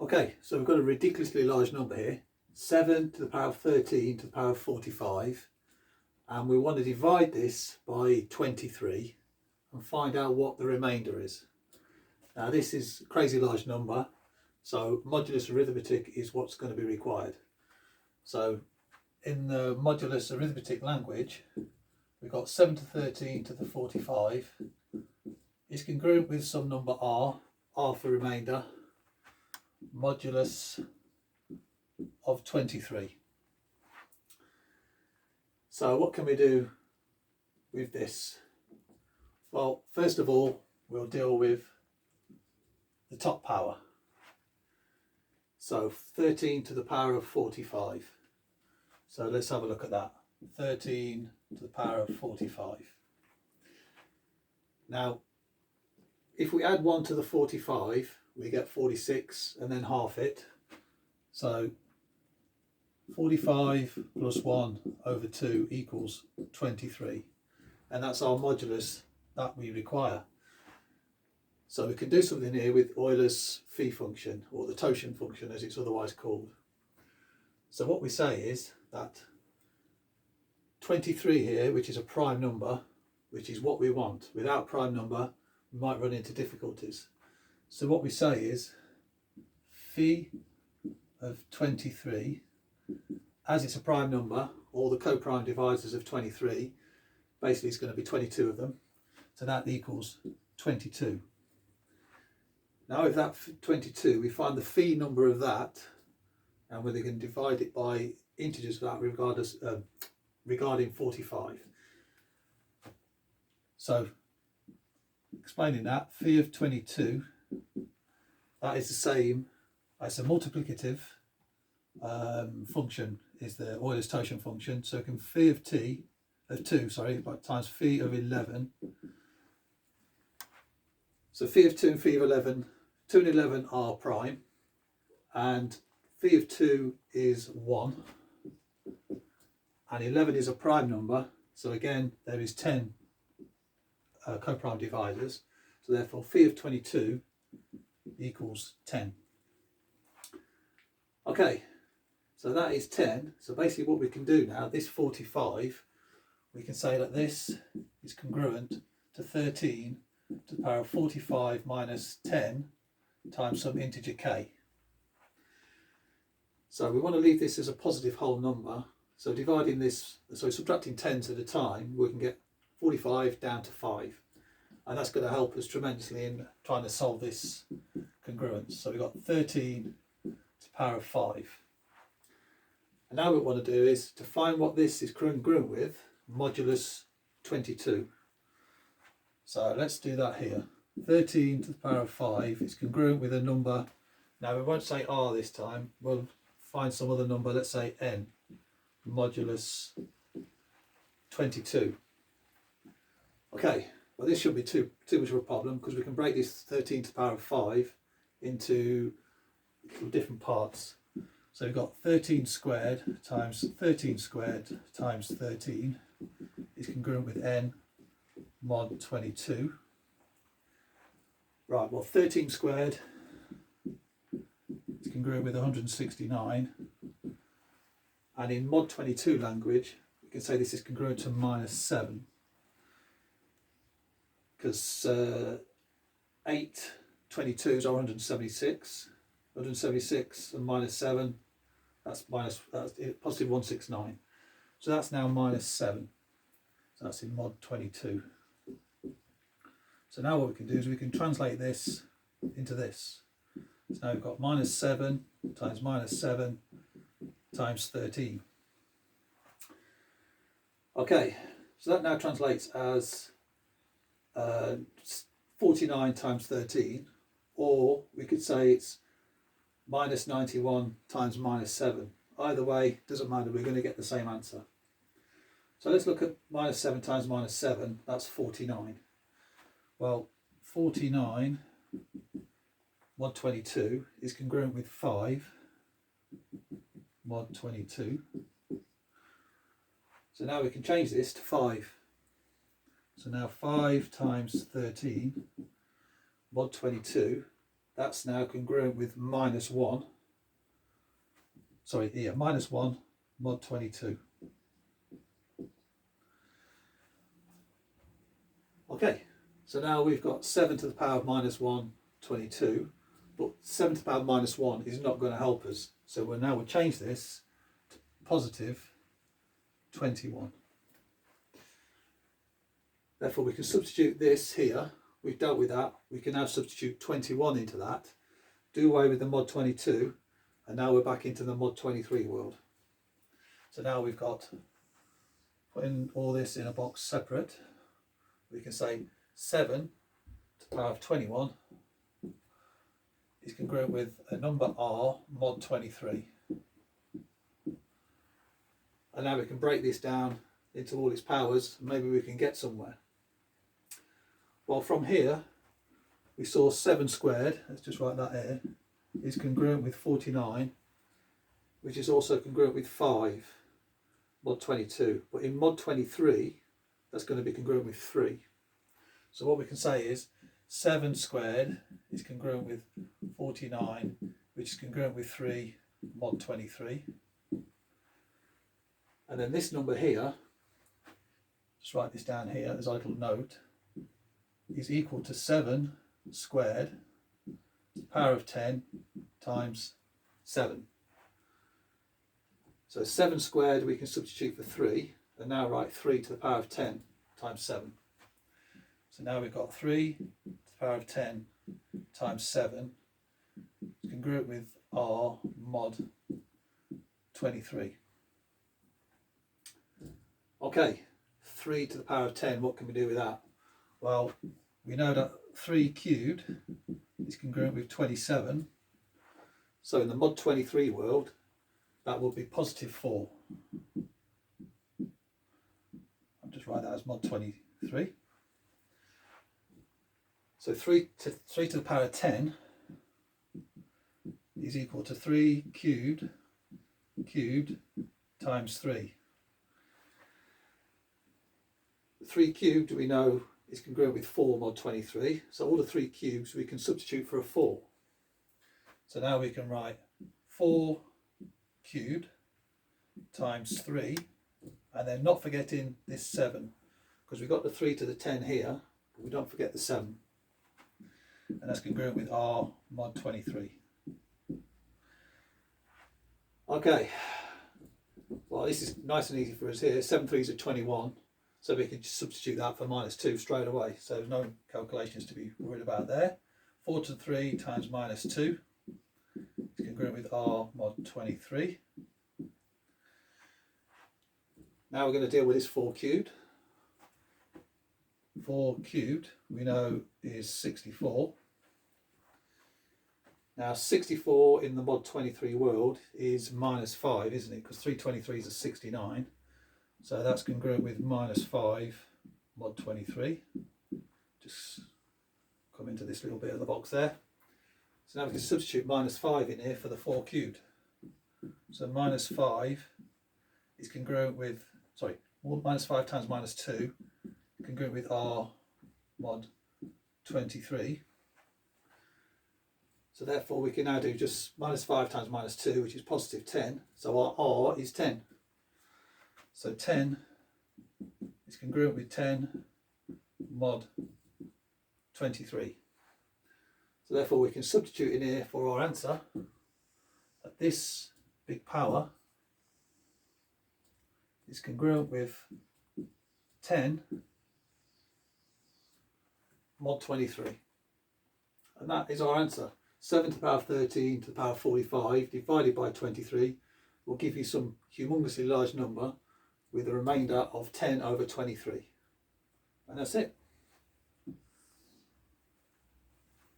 Okay, so we've got a ridiculously large number here, 7 to the power of 13 to the power of 45, and we want to divide this by 23 and find out what the remainder is. Now this is a crazy large number, so modulus arithmetic is what's going to be required. So in the modulus arithmetic language, we've got 7 to 13 to the 45 is congruent with some number r for remainder, modulus of 23. So what can we do with this? Well, first of all, we'll deal with the top power. So 13 to the power of 45. So let's have a look at that. 13 to the power of 45. Now, if we add 1 to the 45, we get 46 and then half it. So 45 plus 1 over 2 equals 23. And that's our modulus that we require. So we can do something here with Eulers phi function, or the Totient function as it's otherwise called. So what we say is that 23 here, which is a prime number, which is what we want. Without prime number, we might run into difficulties. So what we say is phi of 23, as it's a prime number, all the co-prime divisors of 23, basically it's going to be 22 of them. So that equals 22. Now with that 22, we find the phi number of that, and whether we can divide it by integers of that regarding 45. So explaining that, phi of 22, that is the same, it's a multiplicative function, is the Eulers Totient function. So we can phi of 2 times phi of 11. So phi of 2 and phi of 11, 2 and 11 are prime, and phi of 2 is 1, and 11 is a prime number, so again there is 10 co-prime divisors, so therefore phi of 22 equals 10. Okay, so that is 10. So basically what we can do now, this 45, we can say that this is congruent to 13 to the power of 45 minus 10 times some integer k. So we want to leave this as a positive whole number. So dividing this, so subtracting 10s at a time, we can get 45 down to 5. And that's going to help us tremendously in trying to solve this congruence. So we've got 13 to the power of 5. And now what we want to do is to find what this is congruent with, modulus 22. So let's do that here. 13 to the power of 5 is congruent with a number. Now we won't say r this time, we'll find some other number, let's say n, modulus 22. Okay, well this shouldn't be too much of a problem, because we can break this 13 to the power of 5 into different parts. So we've got 13 squared times 13 squared times 13 is congruent with n mod 22. Right, well 13 squared is congruent with 169, and in mod 22 language we can say this is congruent to minus 7, because 8 22s are 176, 176 and minus 7, that's positive 169, so that's now minus 7, so that's in mod 22. So now what we can do is we can translate this into this. So now we've got minus 7 times 13. Okay, so that now translates as 49 times 13, or we could say it's minus 91 times minus 7. Either way, doesn't matter, we're going to get the same answer. So let's look at minus 7 times minus 7, that's 49. Well, 49 mod 22 is congruent with 5 mod 22. So now we can change this to 5. So now 5 times 13 mod 22, that's now congruent with minus 1. Sorry, here, minus 1 mod 22. Okay, so now we've got 7 to the power of minus 1, 22, but 7 to the power of minus 1 is not going to help us. So we'll change this to positive 21. Therefore we can substitute this here. We've dealt with that. We can now substitute 21 into that, do away with the mod 22, and now we're back into the mod 23 world. So now we've got, putting all this in a box separate, we can say 7 to the power of 21 is congruent with a number r mod 23. And now we can break this down into all its powers, and maybe we can get somewhere. Well, from here we saw 7 squared, let's just write that here, is congruent with 49, which is also congruent with 5 mod 22, but in mod 23 that's going to be congruent with 3. So what we can say is 7 squared is congruent with 49, which is congruent with 3 mod 23. And then this number here, just write this down here as a little note, is equal to 7 squared to the power of 10 times 7. So 7 squared we can substitute for 3, and now write 3 to the power of 10 times 7. So now we've got 3 to the power of 10 times 7, congruent with r mod 23. Okay, 3 to the power of 10, what can we do with that? Well, we know that 3 cubed is congruent with 27. So in the mod 23 world, that will be positive 4. I'll just write that as mod 23. So 3 to the power of 10 is equal to 3 cubed times 3. 3 cubed we know is congruent with 4 mod 23. So all the 3 cubes we can substitute for a 4. So now we can write 4 cubed times 3, and then not forgetting this 7, because we've got the 3 to the 10 here, but we don't forget the 7. And that's congruent with r mod 23. Okay, well this is nice and easy for us here. 7 3s are 21, so we can just substitute that for minus 2 straight away. So there's no calculations to be worried about there. 4 to the 3 times minus 2 is congruent with r mod 23. Now we're going to deal with this 4 cubed. 4 cubed we know is 64. Now 64 in the mod 23 world is minus 5, isn't it? Because 3 23s are 69. So that's congruent with minus 5 mod 23. Just come into this little bit of the box there. So now we can substitute minus 5 in here for the 4 cubed. So minus 5 is congruent with, sorry, minus 5 times minus 2, congruent with r mod 23. So therefore we can now do just minus 5 times minus 2, which is positive 10. So our r is 10. So 10 is congruent with 10 mod 23. So therefore we can substitute in here for our answer that this big power is congruent with 10 mod 23. And that is our answer. 7 to the power of 13 to the power of 45 divided by 23 will give you some humongously large number with a remainder of 10 over 23. And that's it.